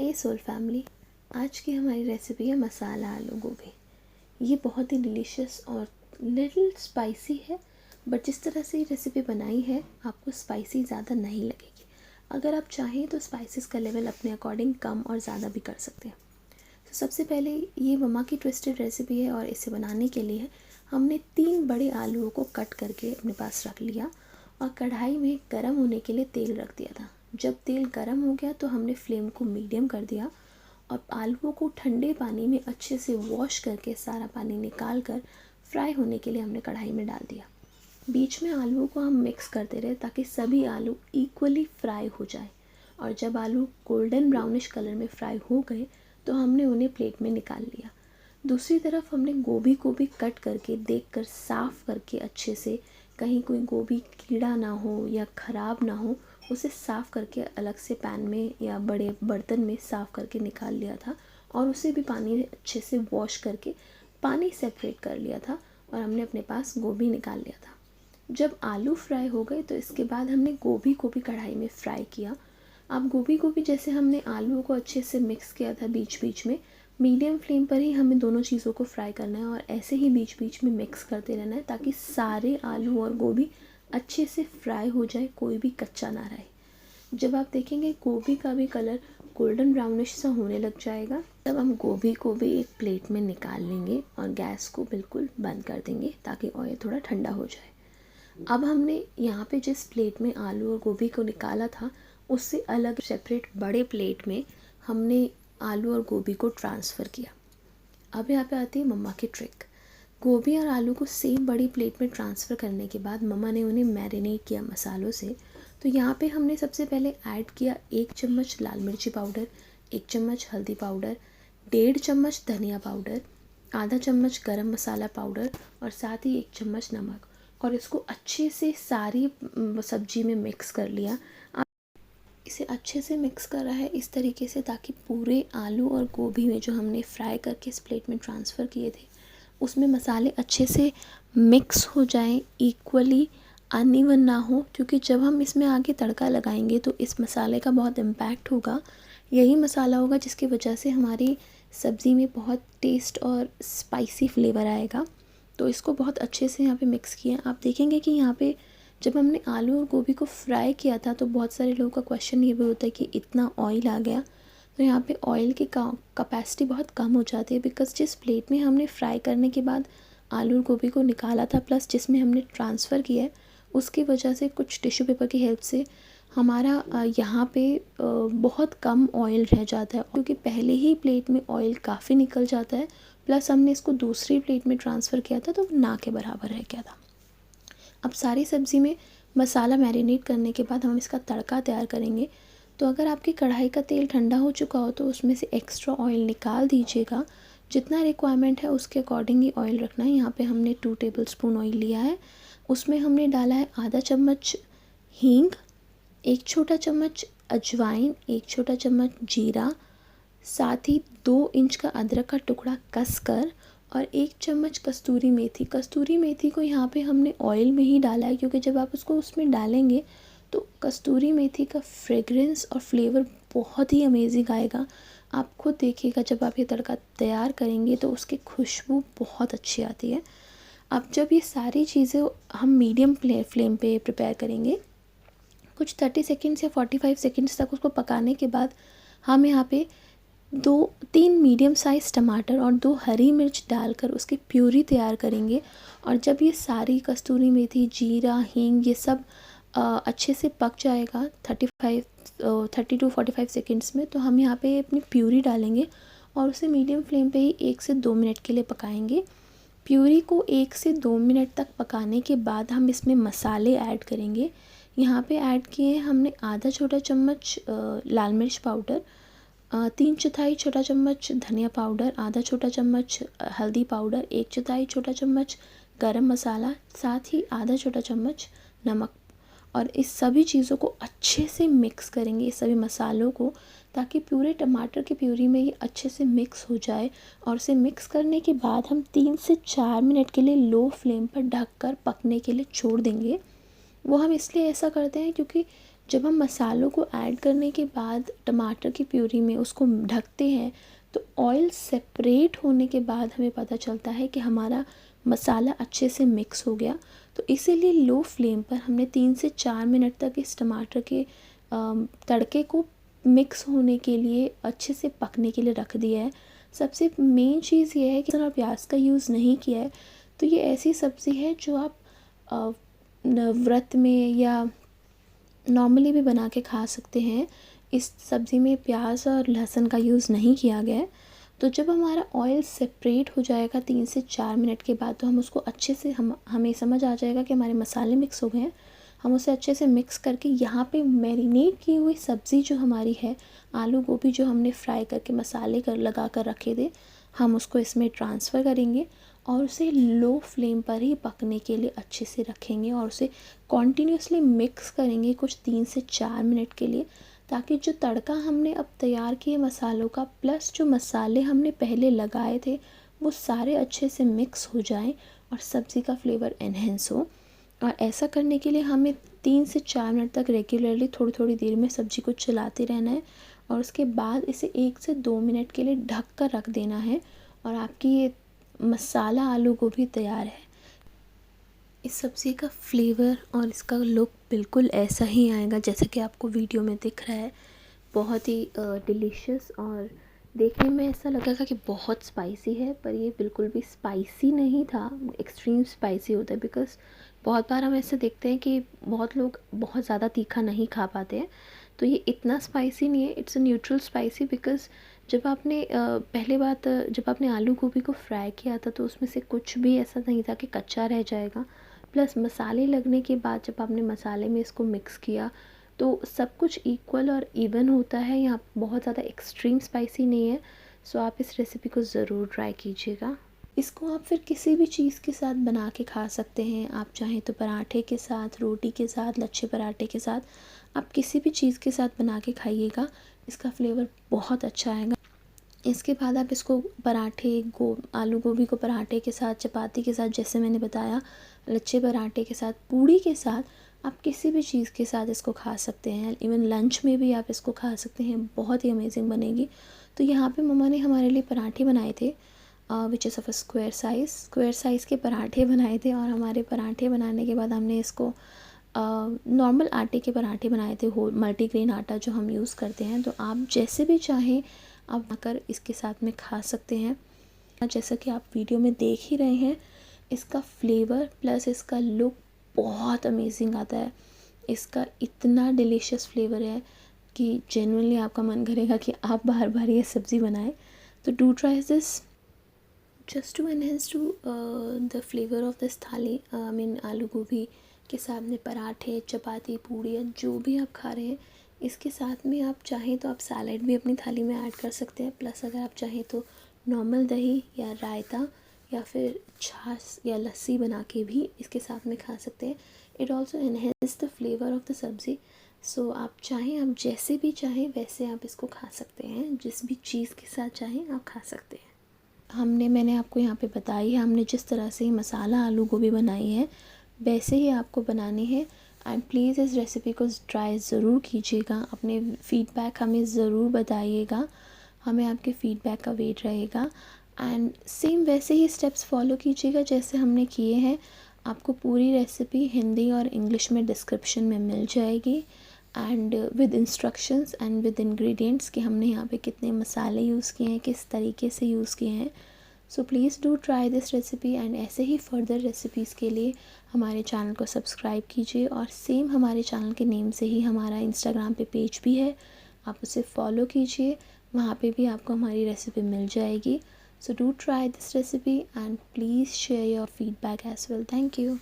हे soul family, आज की हमारी रेसिपी है मसाला आलू गोभी। ये बहुत ही डिलीशियस और लिटिल स्पाइसी है, बट जिस तरह से ये रेसिपी बनाई है आपको स्पाइसी ज़्यादा नहीं लगेगी। अगर आप चाहें तो स्पाइसेस का लेवल अपने अकॉर्डिंग कम और ज़्यादा भी कर सकते हैं। तो सबसे पहले ये मम्मा की ट्विस्टेड रेसिपी है और इसे बनाने के लिए हमने 3 बड़े आलूओं को कट करके अपने पास रख लिया और कढ़ाई में गर्म होने के लिए तेल रख दिया था। जब तेल गर्म हो गया तो हमने फ्लेम को मीडियम कर दिया और आलूओं को ठंडे पानी में अच्छे से वॉश करके सारा पानी निकाल कर फ्राई होने के लिए हमने कढ़ाई में डाल दिया। बीच में आलूओं को हम मिक्स करते रहे ताकि सभी आलू इक्वली फ्राई हो जाए और जब आलू गोल्डन ब्राउनिश कलर में फ्राई हो गए तो हमने उन्हें प्लेट में निकाल लिया। दूसरी तरफ हमने गोभी को भी कट करके देखकर साफ़ करके अच्छे से, कहीं कोई गोभी कीड़ा ना हो या ख़राब ना हो, उसे साफ़ करके अलग से पैन में या बड़े बर्तन में साफ़ करके निकाल लिया था और उसे भी पानी अच्छे से वॉश करके पानी सेपरेट कर लिया था और हमने अपने पास गोभी निकाल लिया था। जब आलू फ्राई हो गए तो इसके बाद हमने गोभी को भी कढ़ाई में फ्राई किया। अब गोभी को भी जैसे हमने आलूओं को अच्छे से मिक्स किया था बीच बीच में, मीडियम फ्लेम पर ही हमें दोनों चीज़ों को फ्राई करना है और ऐसे ही बीच बीच में मिक्स करते रहना है ताकि सारे आलू और गोभी अच्छे से फ्राई हो जाए, कोई भी कच्चा ना रहे। जब आप देखेंगे गोभी का भी कलर गोल्डन ब्राउनिश सा होने लग जाएगा, तब हम गोभी को भी एक प्लेट में निकाल लेंगे और गैस को बिल्कुल बंद कर देंगे ताकि ऑयल थोड़ा ठंडा हो जाए। अब हमने यहाँ पे जिस प्लेट में आलू और गोभी को निकाला था उससे अलग सेपरेट बड़े प्लेट में हमने आलू और गोभी को ट्रांसफ़र किया। अब यहाँ पे आती है मम्मा की ट्रिक। गोभी और आलू को सेम बड़ी प्लेट में ट्रांसफ़र करने के बाद मम्मा ने उन्हें मैरिनेट किया मसालों से। तो यहाँ पे हमने सबसे पहले ऐड किया 1 चम्मच लाल मिर्ची पाउडर, 1 चम्मच हल्दी पाउडर, 1.5 चम्मच धनिया पाउडर, आधा चम्मच गरम मसाला पाउडर और साथ ही 1 चम्मच नमक, और इसको अच्छे से सारी सब्जी में मिक्स कर लिया। इसे अच्छे से मिक्स कर रहा है इस तरीके से ताकि पूरे आलू और गोभी में जो हमने फ्राई करके इस प्लेट में ट्रांसफ़र किए थे उसमें मसाले अच्छे से मिक्स हो जाएं, इक्वली अनइवन ना हो, क्योंकि जब हम इसमें आगे तड़का लगाएंगे तो इस मसाले का बहुत इम्पैक्ट होगा। यही मसाला होगा जिसकी वजह से हमारी सब्ज़ी में बहुत टेस्ट और स्पाइसी फ्लेवर आएगा। तो इसको बहुत अच्छे से यहाँ पे मिक्स किया। आप देखेंगे कि यहाँ पे जब हमने आलू और गोभी को फ्राई किया था तो बहुत सारे लोगों का क्वेश्चन ये भी होता है कि इतना ऑयल आ गया। तो यहाँ पे ऑयल की कैपेसिटी बहुत कम हो जाती है, बिकॉज़ जिस प्लेट में हमने फ्राई करने के बाद आलू और गोभी को निकाला था प्लस जिसमें हमने ट्रांसफ़र किया है उसकी वजह से कुछ टिश्यू पेपर की हेल्प से हमारा यहाँ पे बहुत कम ऑयल रह जाता है, क्योंकि पहले ही प्लेट में ऑयल काफ़ी निकल जाता है, प्लस हमने इसको दूसरी प्लेट में ट्रांसफ़र किया था तो ना के बराबर रह गया था। अब सारी सब्ज़ी में मसाला मैरिनेट करने के बाद हम इसका तड़का तैयार करेंगे। तो अगर आपकी कढ़ाई का तेल ठंडा हो चुका हो तो उसमें से एक्स्ट्रा ऑयल निकाल दीजिएगा। जितना रिक्वायरमेंट है उसके अकॉर्डिंग ही ऑयल रखना है। यहाँ पे हमने 2 टेबलस्पून ऑयल लिया है। उसमें हमने डाला है आधा चम्मच हींग, 1 छोटा चम्मच अजवाइन, 1 छोटा चम्मच जीरा, साथ ही 2 इंच का अदरक का टुकड़ा कस कर और 1 चम्मच कस्तूरी मेथी। कस्तूरी मेथी को यहाँ पे हमने ऑयल में ही डाला है, क्योंकि जब आप उसको उसमें डालेंगे तो कस्तूरी मेथी का फ्रेगरेंस और फ्लेवर बहुत ही अमेजिंग आएगा। आप खुद देखिएगा जब आप ये तड़का तैयार करेंगे तो उसकी खुशबू बहुत अच्छी आती है। अब जब ये सारी चीज़ें हम मीडियम फ्लेम पे प्रिपेयर करेंगे, कुछ 30 सेकेंड्स या 45 सेकेंड्स तक उसको पकाने के बाद हम यहाँ पे 2-3 मीडियम साइज़ टमाटर और 2 हरी मिर्च डालकर उसकी प्यूरी तैयार करेंगे। और जब ये सारी कस्तूरी मेथी, जीरा, हींग ये सब अच्छे से पक जाएगा 30 to 45 सेकेंड्स में, तो हम यहाँ पे अपनी प्यूरी डालेंगे और उसे मीडियम फ्लेम पे ही 1 से 2 मिनट के लिए पकाएंगे। प्यूरी को 1 से 2 मिनट तक पकाने के बाद हम इसमें मसाले ऐड करेंगे। यहाँ पे ऐड किए हमने आधा छोटा चम्मच लाल मिर्च पाउडर, 3/4 छोटा चम्मच धनिया पाउडर, आधा छोटा चम्मच हल्दी पाउडर, 1/4 छोटा चम्मच गरम मसाला, साथ ही आधा छोटा चम्मच नमक। और इस सभी चीज़ों को अच्छे से मिक्स करेंगे, इस सभी मसालों को, ताकि पूरे टमाटर की प्यूरी में ये अच्छे से मिक्स हो जाए। और इसे मिक्स करने के बाद हम 3 से 4 मिनट के लिए लो फ्लेम पर ढककर पकने के लिए छोड़ देंगे। वो हम इसलिए ऐसा करते हैं क्योंकि जब हम मसालों को ऐड करने के बाद टमाटर की प्यूरी में उसको ढकते हैं तो ऑयल सेपरेट होने के बाद हमें पता चलता है कि हमारा मसाला अच्छे से मिक्स हो गया। तो इसीलिए लो फ्लेम पर हमने 3 से 4 मिनट तक इस टमाटर के तड़के को मिक्स होने के लिए, अच्छे से पकने के लिए रख दिया है। सबसे मेन चीज़ ये है कि अगर प्याज का यूज़ नहीं किया है तो ये ऐसी सब्ज़ी है जो आप व्रत में या नॉर्मली भी बना के खा सकते हैं। इस सब्ज़ी में प्याज और लहसुन का यूज़ नहीं किया गया है। तो जब हमारा ऑयल सेपरेट हो जाएगा 3 से 4 मिनट के बाद, तो हम उसको अच्छे से हमें समझ आ जाएगा कि हमारे मसाले मिक्स हो गए हैं। हम उसे अच्छे से मिक्स करके यहाँ पे मैरिनेट की हुई सब्ज़ी जो हमारी है, आलू गोभी जो हमने फ्राई करके मसाले लगा कर रखे थे, हम उसको इसमें ट्रांसफ़र करेंगे और उसे लो फ्लेम पर ही पकने के लिए अच्छे से रखेंगे और उसे कॉन्टीन्यूसली मिक्स करेंगे कुछ 3 से 4 मिनट के लिए, ताकि जो तड़का हमने अब तैयार किए मसालों का प्लस जो मसाले हमने पहले लगाए थे वो सारे अच्छे से मिक्स हो जाएं और सब्ज़ी का फ्लेवर एनहेंस हो। और ऐसा करने के लिए हमें 3 से 4 मिनट तक रेगुलरली थोड़ी थोड़ी देर में सब्ज़ी को चलाते रहना है और उसके बाद इसे 1 से 2 मिनट के लिए ढक कर रख देना है और आपकी ये मसाला आलू गोभी तैयार है। इस सब्ज़ी का फ्लेवर और इसका लुक बिल्कुल ऐसा ही आएगा जैसा कि आपको वीडियो में दिख रहा है। बहुत ही डिलीशियस और देखने में ऐसा लगेगा कि बहुत स्पाइसी है, पर ये बिल्कुल भी स्पाइसी नहीं था। एक्सट्रीम स्पाइसी होता है बिकॉज़ बहुत बार हम ऐसे देखते हैं कि बहुत लोग बहुत ज़्यादा तीखा नहीं खा पाते हैं, तो ये इतना स्पाइसी नहीं है। It's a neutral spicy because जब आपने पहले बात जब आपने आलू गोभी को फ्राई किया था तो उसमें से कुछ भी ऐसा नहीं था कि कच्चा रह जाएगा। प्लस मसाले लगने के बाद जब आपने मसाले में इसको मिक्स किया तो सब कुछ इक्वल और इवन होता है। यहाँ बहुत ज़्यादा एक्सट्रीम स्पाइसी नहीं है। सो आप इस रेसिपी को ज़रूर ट्राई कीजिएगा। इसको आप फिर किसी भी चीज़ के साथ बना के खा सकते हैं। आप चाहें तो पराठे के साथ, रोटी के साथ, लच्छे पराठे के साथ, आप किसी भी चीज़ के साथ बना के खाइएगा, इसका फ्लेवर बहुत अच्छा आएगा। इसके बाद आप इसको पराठे आलू गोभी को पराठे के साथ, चपाती के साथ, जैसे मैंने बताया, लच्छे पराठे के साथ, पूड़ी के साथ, आप किसी भी चीज़ के साथ इसको खा सकते हैं। इवन लंच में भी आप इसको खा सकते हैं, बहुत ही अमेजिंग बनेगी। तो यहाँ पे मम्मा ने हमारे लिए पराठे बनाए थे which is of a square size के पराठे बनाए थे। और हमारे पराठे बनाने के बाद हमने इसको नॉर्मल आटे के पराठे बनाए थे, होल मल्टीग्रेन आटा जो हम यूज़ करते हैं। तो आप जैसे भी चाहें आप बनाकर इसके साथ में खा सकते हैं। जैसा कि आप वीडियो में देख ही रहे हैं, इसका फ्लेवर प्लस इसका लुक बहुत अमेजिंग आता है। इसका इतना डिलीशियस फ्लेवर है कि जेन्युइनली आपका मन करेगा कि आप बार बार ये सब्ज़ी बनाएं। तो do try this just to enhance to the flavour of this thali. I mean आलू गोभी के साथ में पराठे, चपाती, पूड़ी या जो भी आप खा रहे हैं, इसके साथ में आप चाहें तो आप सैलेड भी अपनी थाली में ऐड कर सकते हैं। प्लस अगर आप चाहें तो नॉर्मल दही या रायता या फिर छाछ या लस्सी बना के भी इसके साथ में खा सकते हैं। It also enhance the flavour of the सब्ज़ी। सो आप चाहें, आप जैसे भी चाहें वैसे आप इसको खा सकते हैं, जिस भी चीज़ के साथ चाहें आप खा सकते हैं। मैंने आपको यहाँ पे बताई है, हमने जिस तरह से मसाला आलू गोभी बनाई है वैसे ही आपको बनानी है। एंड प्लीज़ इस रेसिपी को ट्राई ज़रूर कीजिएगा। अपने फ़ीडबैक हमें ज़रूर बताइएगा, हमें आपके फ़ीडबैक का वेट रहेगा। एंड सेम वैसे ही स्टेप्स फॉलो कीजिएगा जैसे हमने किए हैं। आपको पूरी रेसिपी हिंदी और इंग्लिश में डिस्क्रिप्शन में मिल जाएगी and with instructions and with ingredients कि हमने यहाँ पे कितने मसाले यूज़ किए हैं, किस तरीके से यूज़ किए हैं। So please do try this recipe and ऐसे ही फर्दर रेसिपीज़ के लिए हमारे चैनल को सब्सक्राइब कीजिए। और सेम हमारे चैनल के नेम से ही हमारा इंस्टाग्राम पे पेज भी है, आप उसे फॉलो कीजिए, वहाँ पे भी आपको हमारी रेसिपी मिल जाएगी। So do try this recipe and please share your feedback as well. Thank you.